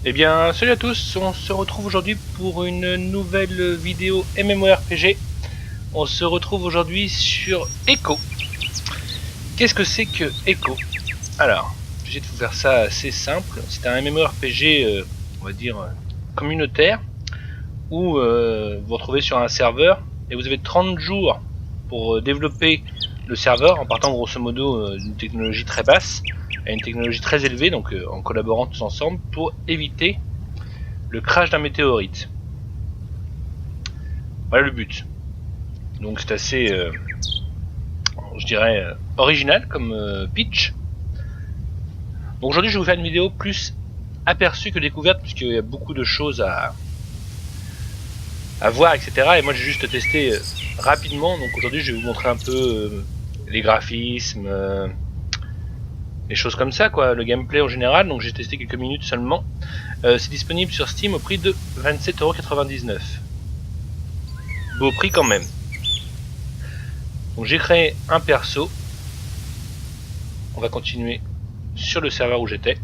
Eh bien, salut à tous, on se retrouve aujourd'hui pour une nouvelle vidéo MMORPG. On se retrouve aujourd'hui sur Echo. Qu'est-ce que c'est que Echo? Alors, je vais essayer de vous faire ça assez simple. C'est un MMORPG, on va dire, communautaire, où vous vous retrouvez sur un serveur, et vous avez 30 jours pour développer le serveur, en partant grosso modo d'une technologie très basse à une technologie très élevée, donc en collaborant tous ensemble, pour éviter le crash d'un météorite. Voilà le but. Donc c'est assez, je dirais, original comme pitch. Donc aujourd'hui je vais vous faire une vidéo plus aperçue que découverte, puisqu'il y a beaucoup de choses à voir, etc. Et moi j'ai juste testé rapidement, donc aujourd'hui je vais vous montrer un peu les graphismes, les choses comme ça, quoi, le gameplay en général. Donc j'ai testé quelques minutes seulement. C'est disponible sur Steam au prix de 27,99€. Beau prix quand même. Donc j'ai créé un perso. On va continuer sur le serveur où j'étais.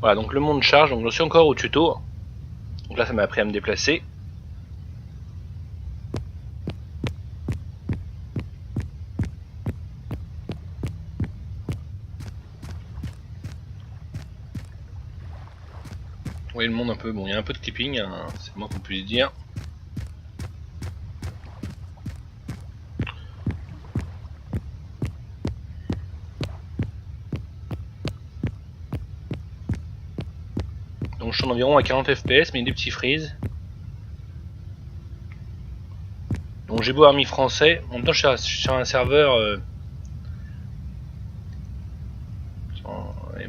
Voilà, donc le monde charge, donc je suis encore au tuto. Donc là ça m'a appris à me déplacer. Vous voyez le monde un peu, bon il y a un peu de clipping, hein, c'est le moins qu'on puisse dire. Donc je tourne environ à 40 fps, mais il y a des petits freezes. Donc j'ai beau avoir mis français, en même temps je suis sur un serveur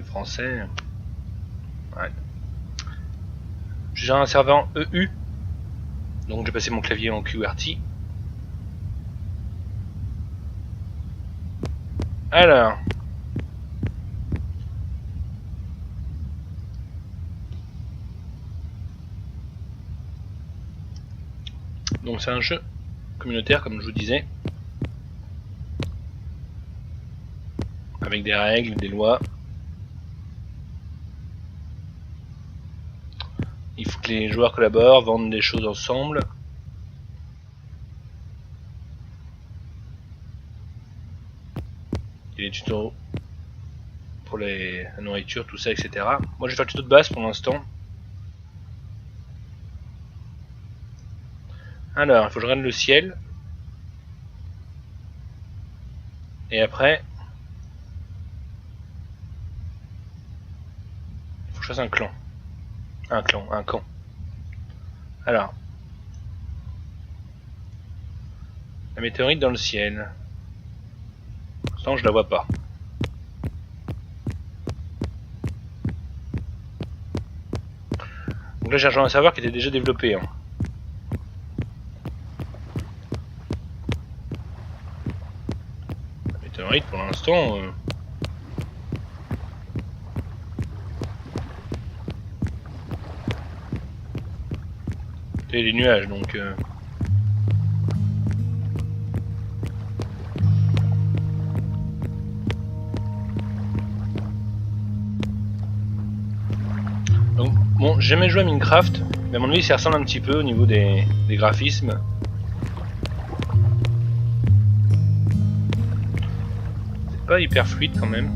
français. Ouais. Je suis sur un serveur EU, donc j'ai passé mon clavier en QWERTY. Alors, donc c'est un jeu communautaire comme je vous disais, avec des règles, des lois. Il faut que les joueurs collaborent, vendent des choses ensemble. Il y a des tutos pour la nourriture, tout ça, etc. Moi je vais faire le tuto de base pour l'instant. Alors, il faut que je regarde le ciel. Et après, il faut que je fasse un clan. Un camp. Alors, la météorite dans le ciel. Pour l'instant, je la vois pas. Donc là, j'ai rejoint un serveur qui était déjà développé. Hein. La météorite, pour l'instant... c'est les nuages, donc... Donc, bon, j'ai jamais joué à Minecraft, mais à mon avis, ça ressemble un petit peu au niveau des graphismes. C'est pas hyper fluide quand même.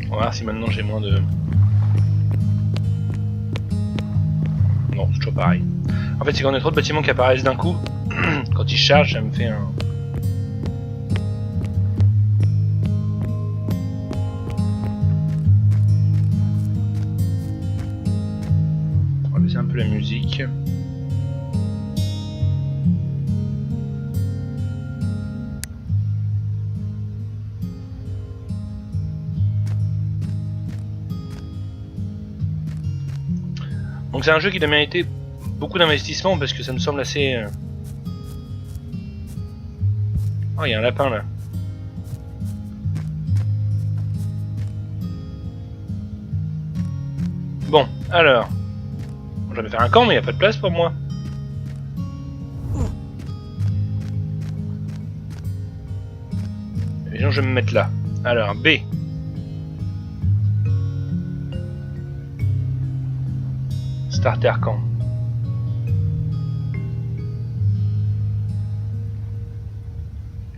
On va voir si maintenant j'ai moins de... Non, c'est toujours pareil. En fait, c'est quand on a trop de bâtiments qui apparaissent d'un coup. Quand ils chargent, ça me fait un... On va baisser un peu la musique. Donc c'est un jeu qui a été beaucoup d'investissement parce que ça me semble assez... Oh, il y a un lapin là. Bon, alors... Je vais faire un camp, mais il n'y a pas de place pour moi. Et donc je vais me mettre là. Alors, B. Starter camp.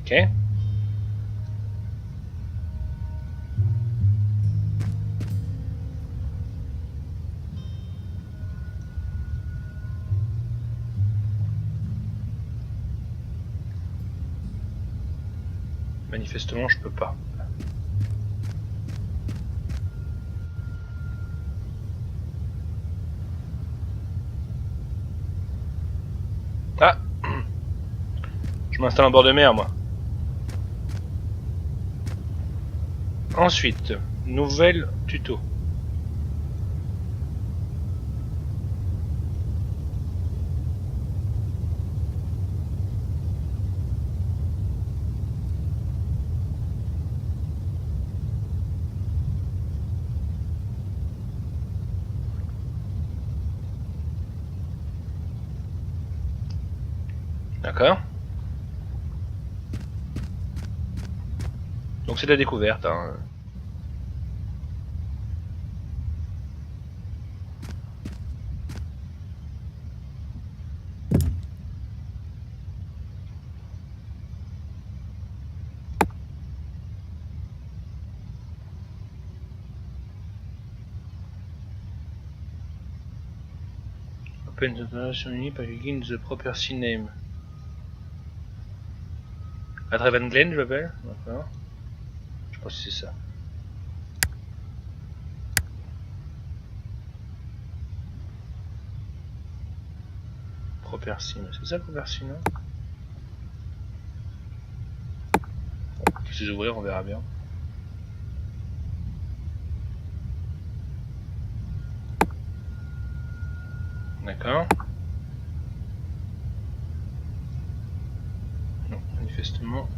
Ok. Manifestement, je peux pas. Ah! Je m'installe en bord de mer, moi. Ensuite, nouvelle tuto. D'accord. Donc c'est de la découverte. Hein. Open the transaction unit by clicking the property name. À Draven Glen, je l'appelle. D'accord. Je pense que c'est ça. Property, c'est ça Property, non? Bon, je vais ouvrir, on verra bien. D'accord. Non, manifestement.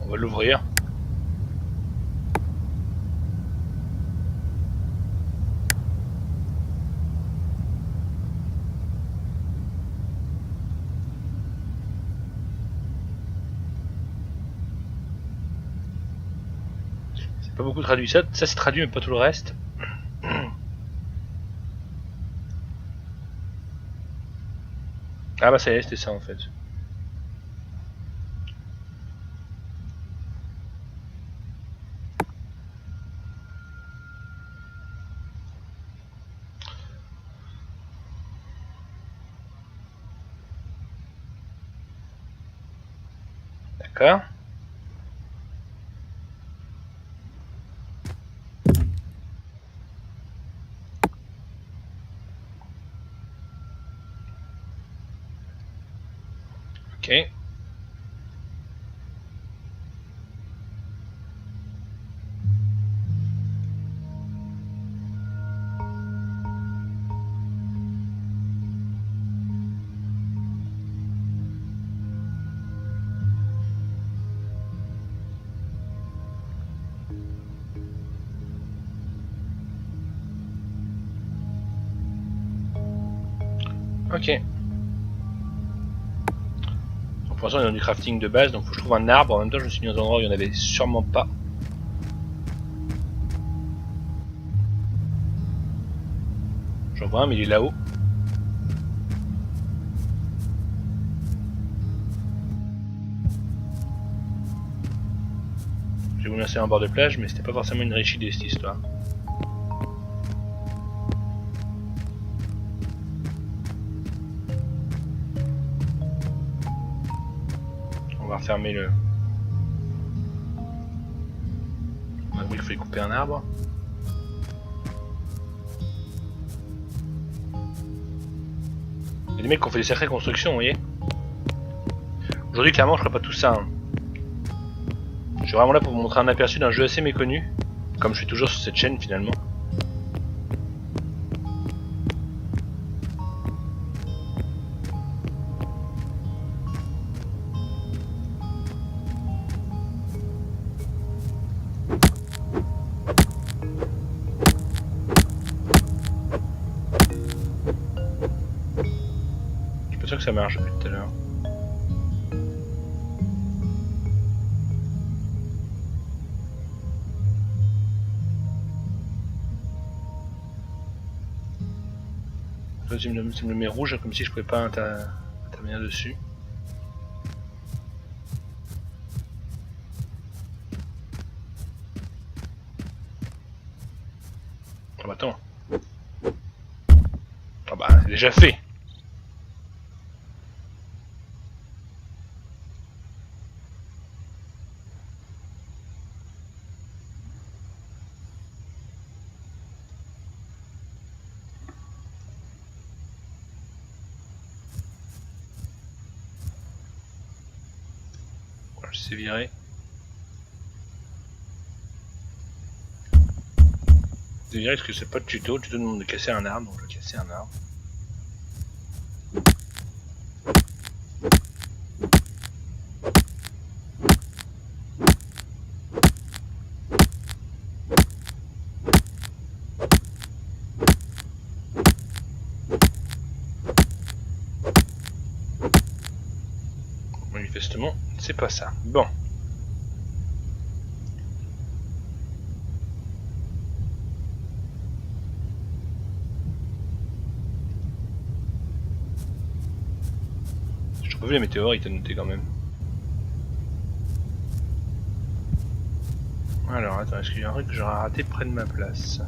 On va l'ouvrir. C'est pas beaucoup traduit. Ça c'est traduit, mais pas tout le reste. Ah bah ça y est, c'était ça en fait. D'accord. Ok. Ok. Pour l'instant, on est dans du crafting de base, donc faut que je trouve un arbre. En même temps, je me suis mis dans un endroit où il n'y en avait sûrement pas. J'en vois un, mais il est là-haut. J'ai voulu lancer un bord de plage, mais c'était pas forcément une riche idée cette histoire. On va refermer le... Ah oui, il fallait couper un arbre. Il y a des mecs qui ont fait des sacrées constructions, vous voyez. Aujourd'hui, clairement, je ferai pas tout ça. Hein. Je suis vraiment là pour vous montrer un aperçu d'un jeu assez méconnu. Comme je suis toujours sur cette chaîne finalement. Je suis pas sûr que ça marche depuis tout à l'heure. Tu me le mets rouge comme si je pouvais pas intervenir dessus. Ah bah attends. Ah bah c'est déjà fait. Voilà, je sais virer. Je dirais que c'est pas de tuto, le tuto demande de casser un arbre, donc je vais casser un arbre. Manifestement, c'est pas ça. Bon. Je trouve pas vu la météore, il t'a noté quand même. Alors, attends, est-ce qu'il y a un truc que j'aurais raté près de ma place?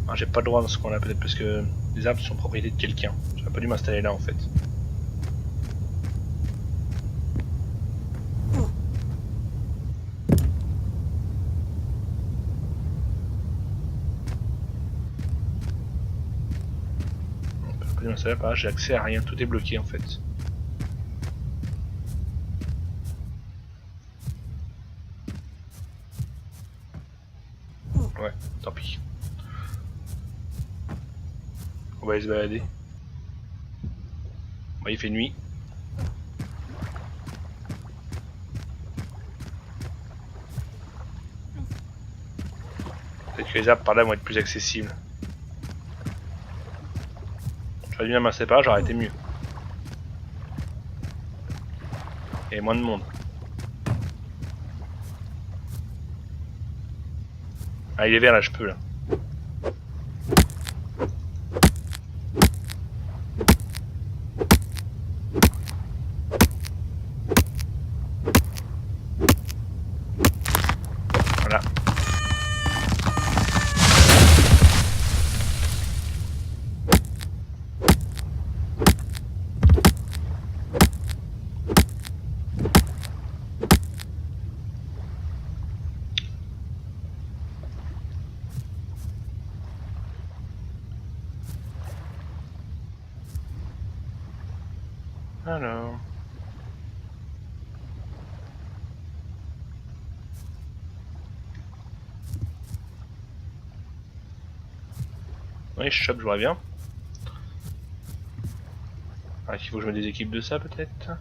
Ah, j'ai pas le droit dans ce coin-là, peut-être parce que les arbres sont propriété de quelqu'un. J'aurais pas dû m'installer là en fait. J'aurais pas dû m'installer par là, j'ai accès à rien, tout est bloqué en fait. Ouais, tant pis. On va aller se balader. Bah, il fait nuit. Peut-être que les arbres par là vont être plus accessibles. J'aurais dû m'installer par là, j'aurais été mieux. Et moins de monde. Ah, il est vert là, je peux là. Voilà. Alors. Oui, je chope, je vois bien. Ah, il faut que je me déséquipe de ça peut-être.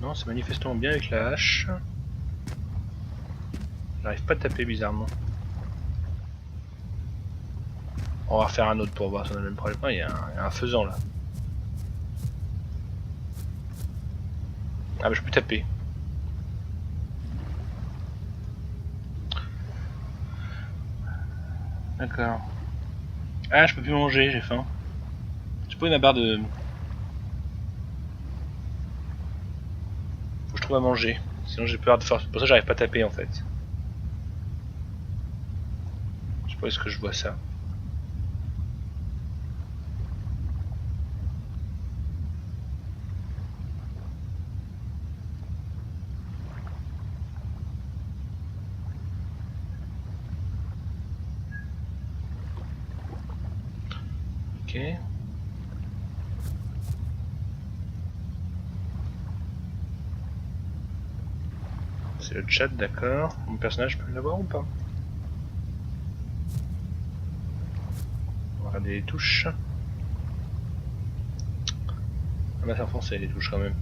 Non, c'est manifestement bien avec la hache. J'arrive pas à taper bizarrement. On va refaire un autre pour voir si on a le même problème. Ah, il y a un faisan là. Ah, bah je peux taper. D'accord. Ah, je peux plus manger, j'ai faim. J'ai pris ma barre de... Faut que je trouve à manger. Sinon j'ai peur de force. Pour ça j'arrive pas à taper en fait. Je sais pas est-ce que je vois ça. Ok. C'est le chat, d'accord. Mon personnage peut l'avoir ou pas? On va regarder les touches. Ah bah c'est en français les touches quand même.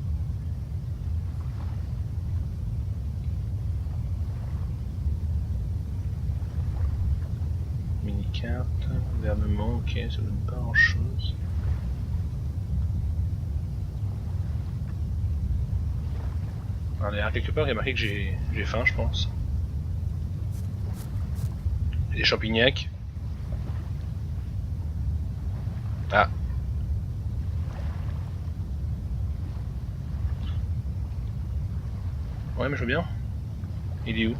Mini-carte, gouvernement, ok, ça donne pas grand chose. Alors derrière quelque part il y a marqué que j'ai faim je pense. Et des champignacs. Ah. Ouais mais je veux bien. Il est où?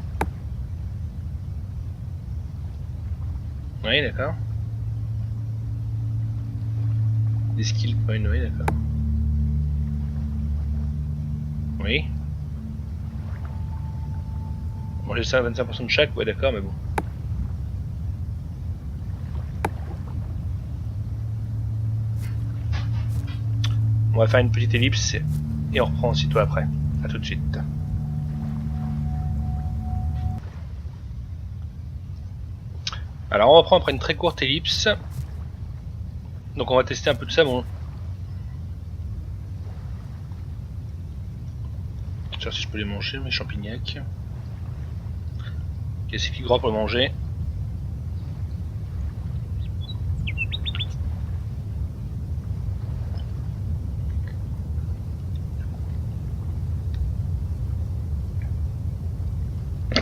Oui d'accord. Des skill points, oui d'accord. Oui. Bon j'ai ça 25% de chaque, ouais d'accord mais bon. On va faire une petite ellipse et on reprend aussitôt après. A tout de suite. Alors on reprend après une très courte ellipse. Donc on va tester un peu de ça. Bon. Je sais pas si je peux les manger mes champignacs. Qu'est-ce qui est gras pour les manger?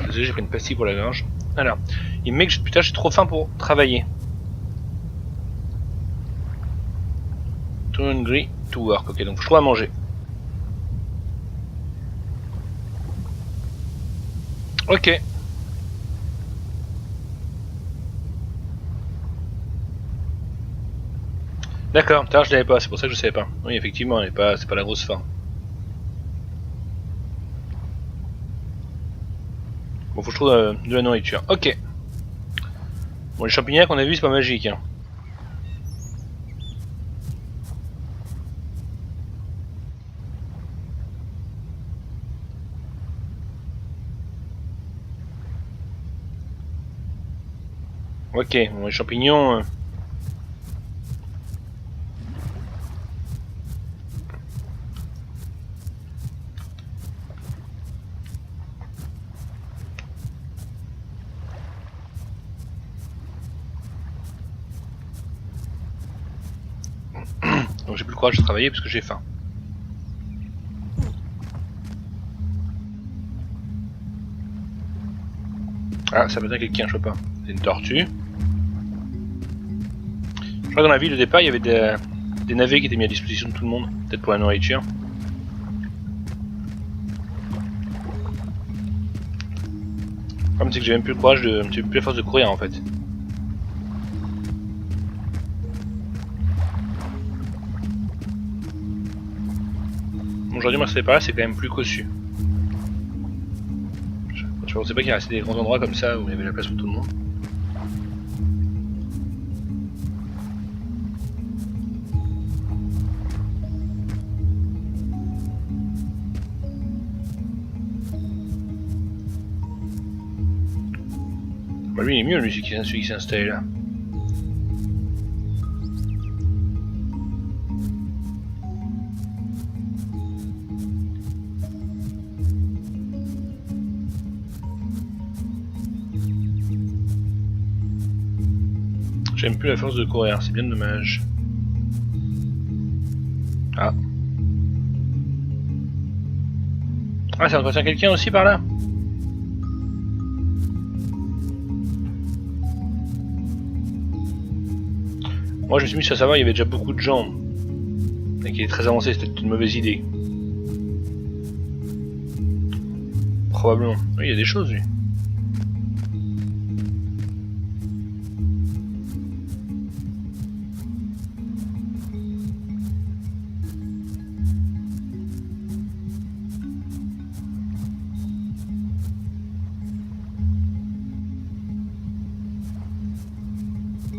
Désolé, j'ai pris une pastille pour la gorge. Alors, il me met que putain, j'ai trop faim pour travailler. Too hungry to work. Ok, donc je trouve à manger. Ok. D'accord, je l'avais pas, c'est pour ça que je savais pas. Oui, effectivement, c'est pas la grosse faim. Bon, faut que je trouve de la nourriture. Ok. Bon, les champignons qu'on a vus, c'est pas magique. Hein. Ok, bon, les champignons... Donc j'ai plus le courage de travailler parce que j'ai faim. Ah, ça peut être quelqu'un, je sais pas. C'est une tortue. Je crois que dans la ville au départ, il y avait des navets qui étaient mis à disposition de tout le monde. Peut-être pour la nourriture. Le problème c'est que j'ai même plus le courage de... J'ai plus la force de courir en fait. Aujourd'hui, moi, c'est pas là, c'est quand même plus cossu. Je pensais pas qu'il y avait des grands endroits comme ça où il y avait la place pour tout le monde. Bah lui, il est mieux, lui, celui qui s'est installé là. J'aime plus la force de courir, c'est bien dommage. Ah. Ah, ça entretient quelqu'un aussi par là? Moi je me suis mis sur savoir, il y avait déjà beaucoup de gens. Et qu'il est très avancé, c'était une mauvaise idée. probablement. Oui, il y a des choses, lui.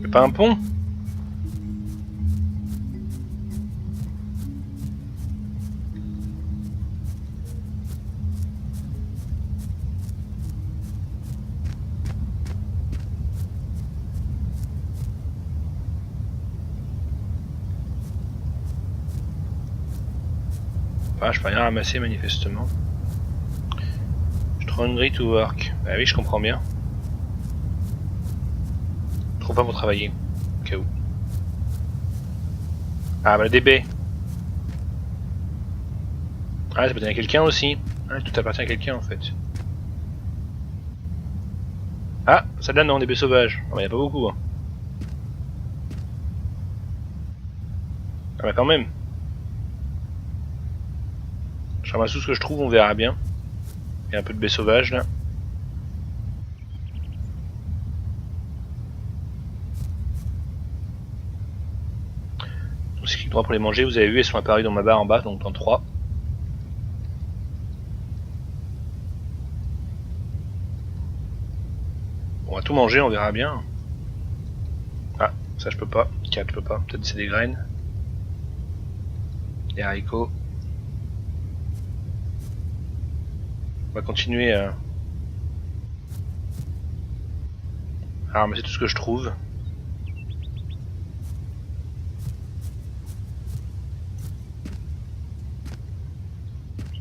Y'a pas un pont? Ah, je peux rien ramasser manifestement. Je trouve une grille to work. Bah oui, je comprends bien. Je trouve pas pour travailler. Au cas où. Ah bah le DB. Ah, ça peut être à quelqu'un aussi. Ah, tout appartient à quelqu'un en fait. Ah, celle-là non, DB sauvage. Ah bah y a pas beaucoup. Hein. Ah bah quand même. Je ramasse tout ce que je trouve, on verra bien. Il y a un peu de baies sauvages là. Donc c'est clic droit pour les manger, vous avez vu, elles sont apparues dans ma barre en bas, donc dans 3. On va tout manger, on verra bien. Ah, ça je peux pas. 4 je peux pas. Peut-être c'est des graines. Des haricots. On va continuer à ramasser tout ce que je trouve.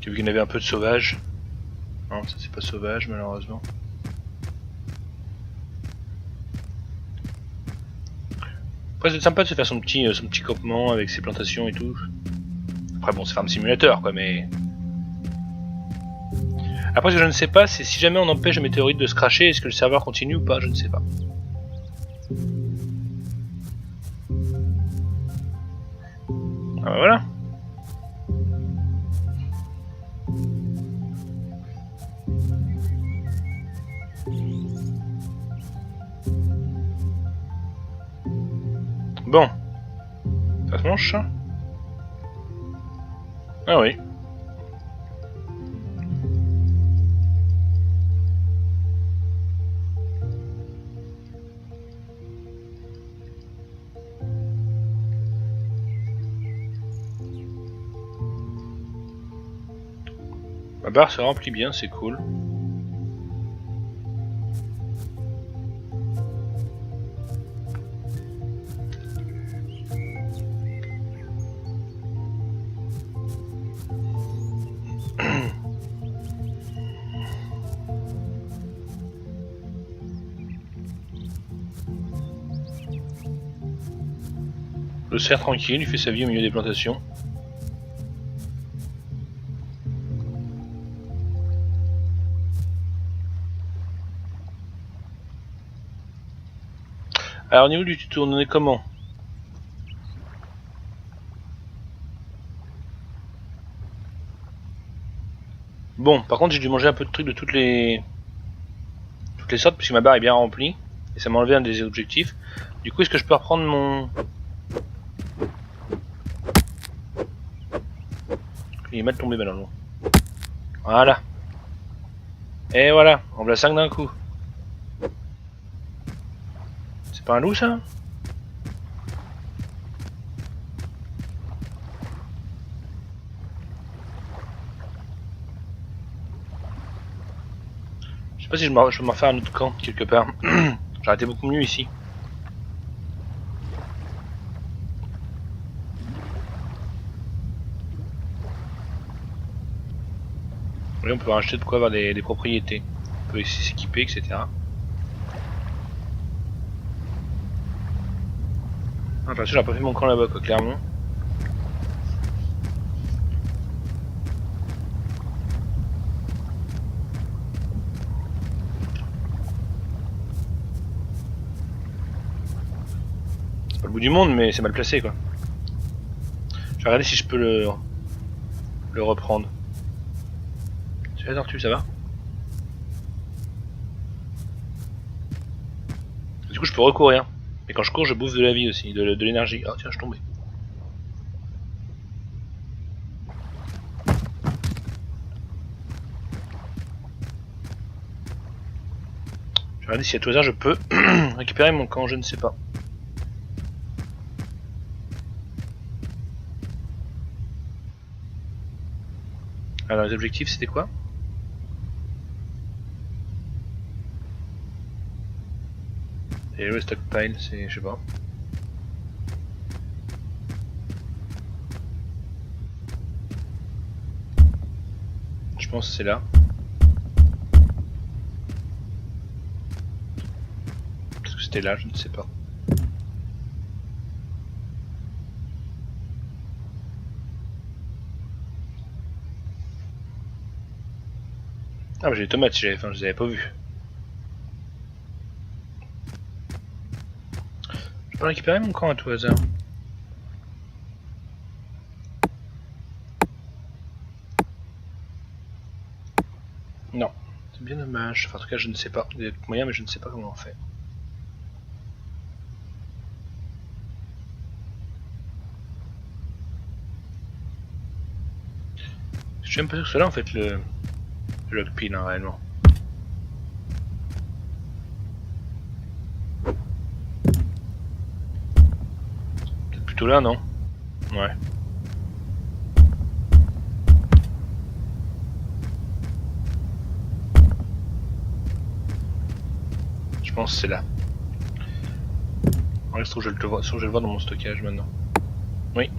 J'ai vu qu'il y en avait un peu de sauvage. Non, ça c'est pas sauvage malheureusement. Après c'est sympa de se faire son petit campement avec ses plantations et tout. Après bon c'est Farm Simulator quoi mais... Après ce que je ne sais pas c'est si jamais on empêche le météorite de se cracher, est-ce que le serveur continue ou pas, je ne sais pas. Ah bah voilà. Bon. Ça se mange ça? Ah oui. Ma barre se remplit bien, c'est cool. Le cerf tranquille, il fait sa vie au milieu des plantations. Alors au niveau du tuto, on en est comment? Bon, par contre j'ai dû manger un peu de trucs de toutes les sortes puisque ma barre est bien remplie. Et ça m'a enlevé un des objectifs. Du coup est-ce que je peux reprendre mon... Il est mal tombé malheureusement. Voilà. Et voilà, on l'a 5 d'un coup. C'est pas un loup ça? Je sais pas si je peux m'en faire un autre camp quelque part. J'aurais été beaucoup mieux ici. Oui, on peut racheter de quoi avoir des propriétés. On peut essayer de s'équiper, etc. Ah, bien sûr, j'ai pas fait mon camp là-bas, quoi, clairement. C'est pas le bout du monde, mais c'est mal placé, quoi. Je vais regarder si je peux le reprendre. C'est la tortue, ça va? coup je peux recourir. Mais quand je cours je bouffe de la vie aussi, de l'énergie. Ah tiens je suis tombé. Je vais regarder si à tout hasard je peux récupérer mon camp, je ne sais pas. Alors les objectifs c'était quoi? Et le stockpile c'est je sais pas. Je pense que c'est là. Est-ce que c'était là? Je ne sais pas. Ah bah j'ai les tomates si j'avais faim, je les avais pas vues. Je peux récupérer mon camp à tout hasard. Non, c'est bien dommage. Enfin, en tout cas je ne sais pas. Il y a des moyens mais je ne sais pas comment on fait. Je suis même pas sûr que c'est là en fait le lockpick hein, réellement. Peut-être plutôt là non? Ouais. Je pense que c'est là. Il se trouve que je le vois dans mon stockage maintenant. Oui.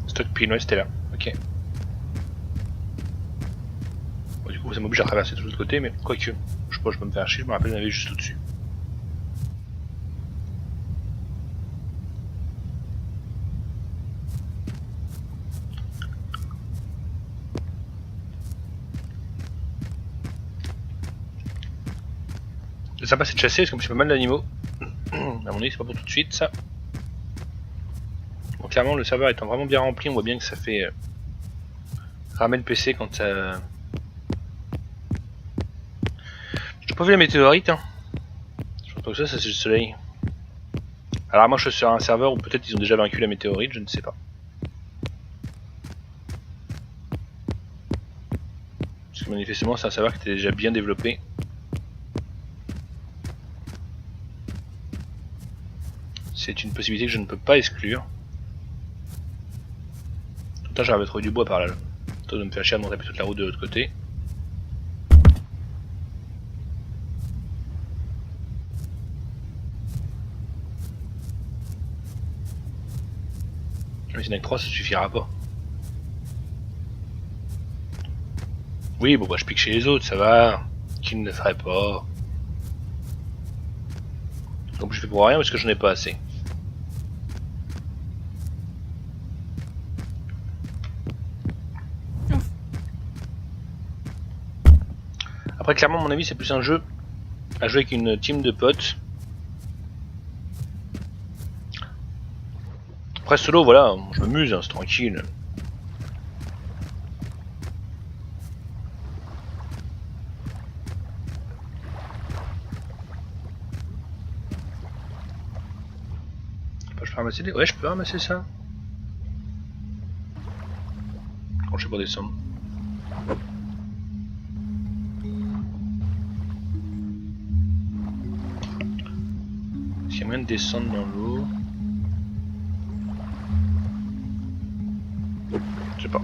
Stockpile, ouais c'était là. Ok. Bon, du coup ça m'oblige à traverser de l'autre côté, mais quoique. Je sais pas, je peux me faire chier, je me rappelle, il y en avait juste au-dessus. C'est sympa c'est de chasser parce que j'ai pas mal d'animaux. À mon avis c'est pas pour tout de suite ça. Bon clairement le serveur étant vraiment bien rempli on voit bien que ça fait ramer le PC quand ça... J'ai pas vu la météorite hein. Je pense pas que ça c'est le soleil. Alors moi je suis sur un serveur où peut-être ils ont déjà vaincu la météorite, je ne sais pas. Parce que manifestement c'est un serveur qui était déjà bien développé. C'est une possibilité que je ne peux pas exclure. Tout le temps j'avais trouvé du bois par là. Plutôt de me faire chier à monter toute la route de l'autre côté. Mais si il n'y en a que 3 ça suffira pas. Oui bon bah je pique chez les autres, ça va. Qui ne le ferait pas. Donc je fais pour rien parce que je n'ai pas assez. Après clairement à mon avis c'est plus un jeu à jouer avec une team de potes. Après solo voilà, je m'amuse, hein, c'est tranquille. Je peux ramasser des... Ouais je peux ramasser ça. Quand je sais pas descendre. S'il y a moyen de descendre dans l'eau. Je sais pas.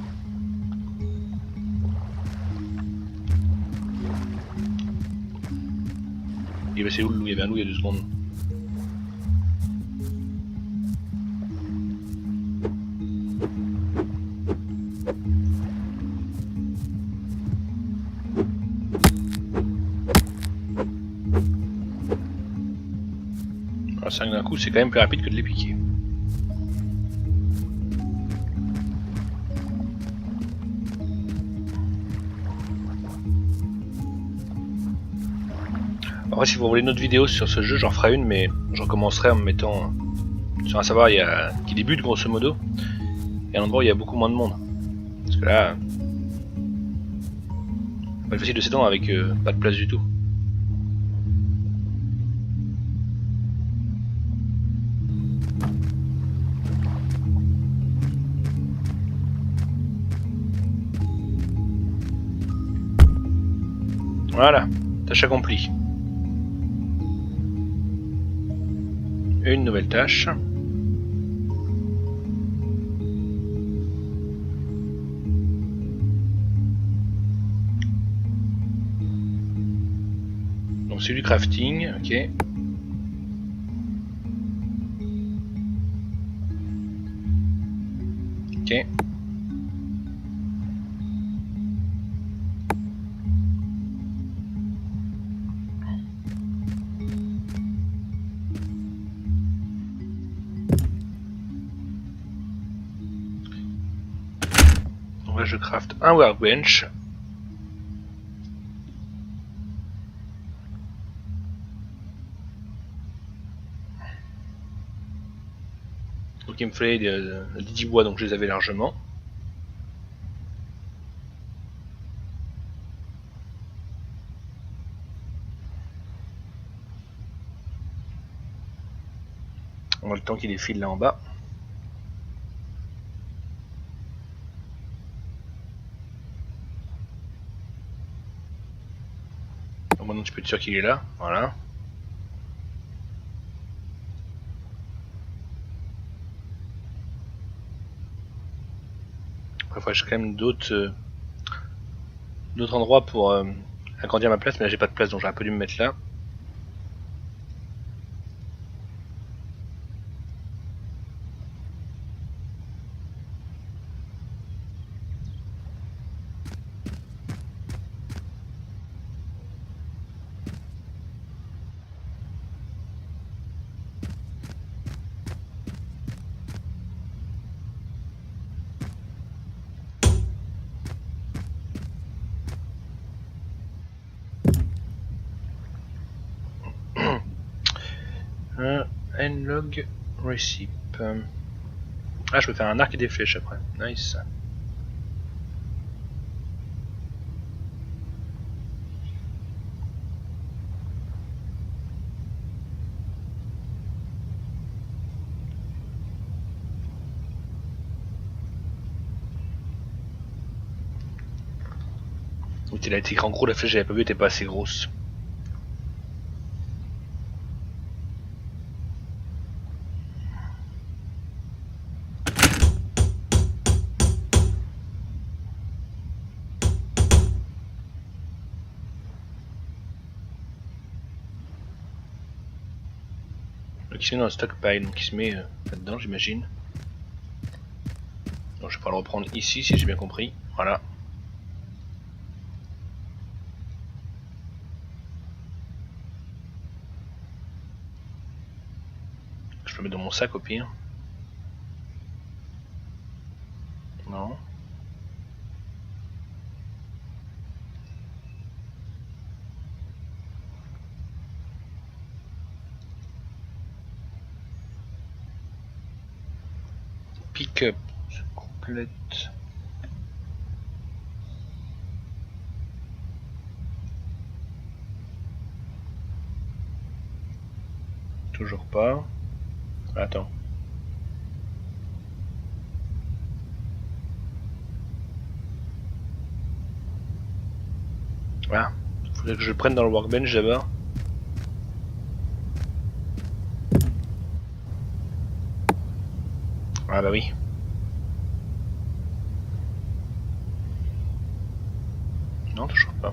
Et bah c'est où le loup? Il y avait un loup il y a 2 secondes. Alors 5 d'un coup c'est quand même plus rapide que de les piquer. Après si vous voulez une autre vidéo sur ce jeu j'en ferai une mais je recommencerai en me mettant sur un serveur qui débute grosso modo et un endroit où il y a beaucoup moins de monde. Parce que là Pas facile de s'étendre avec pas de place du tout. Voilà, tâche accomplie. Une nouvelle tâche. Donc c'est du crafting, ok. Ok. Donc là je craft un workbench. Donc il me fallait 10 bois, donc je les avais largement. On a le temps qu'il défile là en bas. Donc maintenant tu peux être sûr qu'il est là, voilà. Après j'ai quand même d'autres endroits pour agrandir ma place, mais là j'ai pas de place donc j'aurais un peu dû me mettre là. Endlog Recipe. Ah, je peux faire un arc et des flèches après. Nice. Ou elle a été en gros, la flèche j'avais pas vu, elle était pas assez grosse. Donc il se met dans le stockpile, donc il se met là-dedans j'imagine. Donc je vais pouvoir le reprendre ici si j'ai bien compris. Voilà. Je peux le mettre dans mon sac au pire. Non. Pick-up complète. Toujours pas. Attends. Ah, faudrait que je le prenne dans le workbench d'abord. Ah bah oui. Non, toujours pas.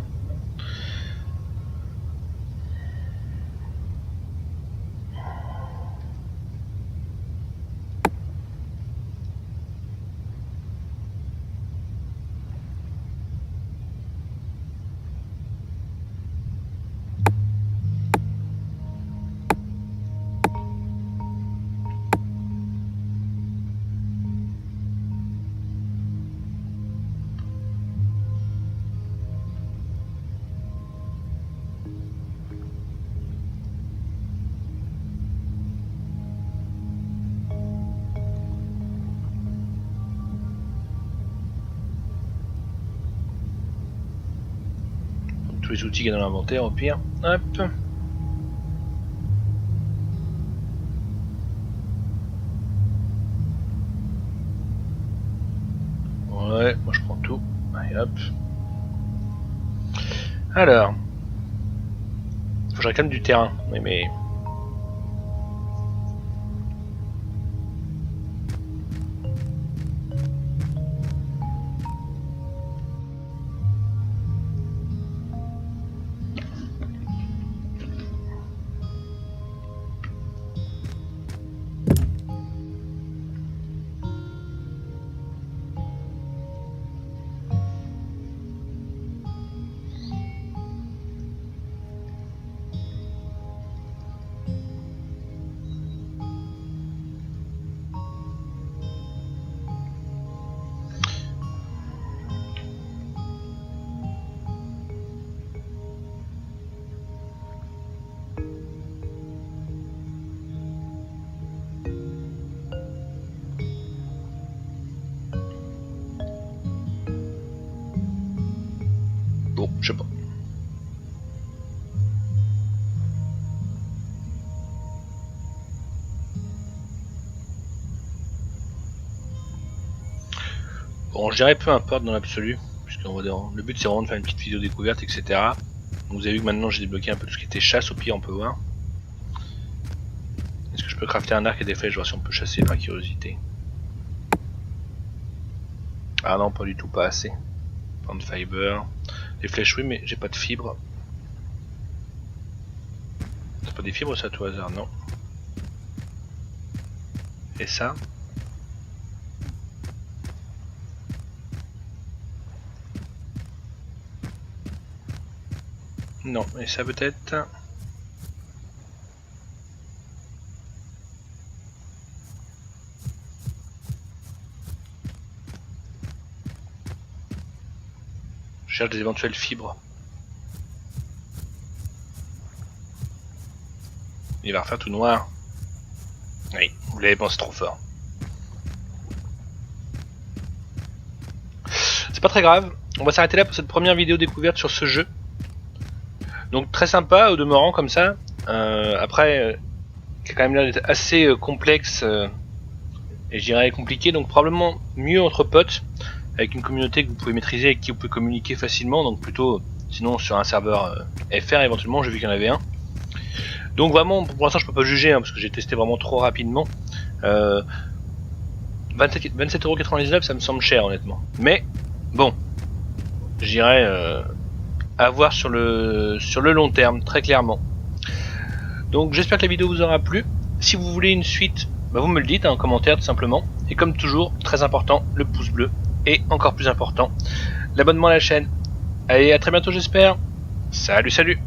tous les outils qu'il y a dans l'inventaire au pire. Hop. Ouais, moi je prends tout. Allez hop. Alors. Faut que je réclame du terrain. Oui, mais. Bon, je sais pas. Bon, je dirais peu importe dans l'absolu, puisqu'on va dire, le but c'est vraiment de faire une petite vidéo découverte, etc. Donc, vous avez vu que maintenant j'ai débloqué un peu tout ce qui était chasse, au pire on peut voir. Est-ce que je peux crafter un arc et des flèches, voir si on peut chasser par curiosité. Ah non, pas du tout, pas assez. Plant fiber. Les flèches oui, mais j'ai pas de fibres. C'est pas des fibres ça, à tout hasard, non. Et ça? Non, et ça peut-être? Je cherche des éventuelles fibres. Il va refaire tout noir. Oui, vous l'avez pensé trop fort. C'est pas très grave, on va s'arrêter là pour cette première vidéo découverte sur ce jeu. Donc très sympa au demeurant comme ça. Après, qui a quand même l'air d'être assez complexe et je dirais compliqué, donc probablement mieux entre potes, avec une communauté que vous pouvez maîtriser et avec qui vous pouvez communiquer facilement, donc plutôt sinon sur un serveur FR éventuellement, j'ai vu qu'il y en avait un. Donc vraiment, pour l'instant je peux pas juger, parce que j'ai testé vraiment trop rapidement. 27,99€, ça me semble cher honnêtement. Mais bon, je dirais à voir sur le long terme, très clairement. Donc j'espère que la vidéo vous aura plu. Si vous voulez une suite, vous me le dites en commentaire tout simplement. Et comme toujours, très important, le pouce bleu. Et encore plus important, l'abonnement à la chaîne. Allez, à très bientôt j'espère. Salut, salut!